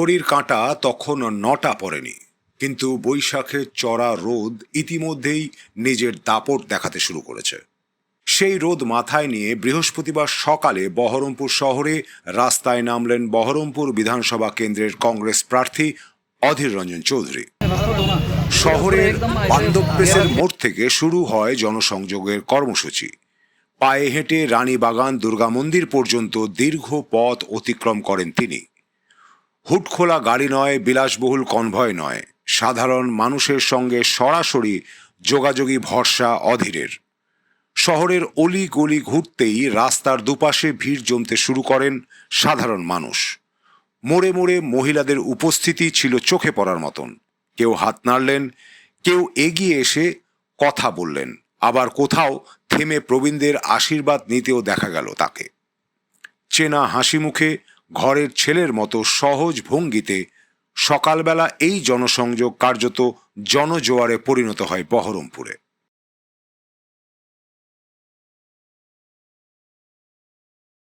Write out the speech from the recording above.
ঘড়ির কাঁটা তখন ৯টা পড়েনি, কিন্তু বৈশাখের চড়া রোদ ইতিমধ্যেই নিজের দাপট দেখাতে শুরু করেছে। সেই রোদ মাথায় নিয়ে বৃহস্পতিবার সকালে বহরমপুর শহরে রাস্তায় নামলেন বহরমপুর বিধানসভা কেন্দ্রের কংগ্রেস প্রার্থী অধীর রঞ্জন চৌধুরী। শহরের বান্ধব প্রেসের মোড় থেকে শুরু হয় জনসংযোগের কর্মসূচি। পায়ে হেঁটে রানীবাগান দুর্গা মন্দির পর্যন্ত দীর্ঘ পথ অতিক্রম করেন তিনি। হুটখোলা গাড়ি নয়, বিলাসবহুল কনভয় নয়, সাধারণ মানুষের সঙ্গে সরাসরি যোগাযোগী ভরসা অধীরের। শহরের অলি গলি ঘুরতেই রাস্তার দুপাশে ভিড় জমতে শুরু করেন সাধারণ মানুষ। মোড়ে মোড়ে মহিলাদের উপস্থিতি ছিল চোখে পড়ার মতন। কেউ হাত নাড়লেন, কেউ এগিয়ে এসে কথা বললেন, আবার কোথাও থেমে প্রবীণদের আশীর্বাদ নিতেও দেখা গেল তাকে। চেনা হাসি মুখে, ঘরের ছেলের মতো সহজ ভঙ্গিতে সকালবেলা এই জনসংযোগ কার্যত জনজোয়ারে পরিণত হয় বহরমপুরে।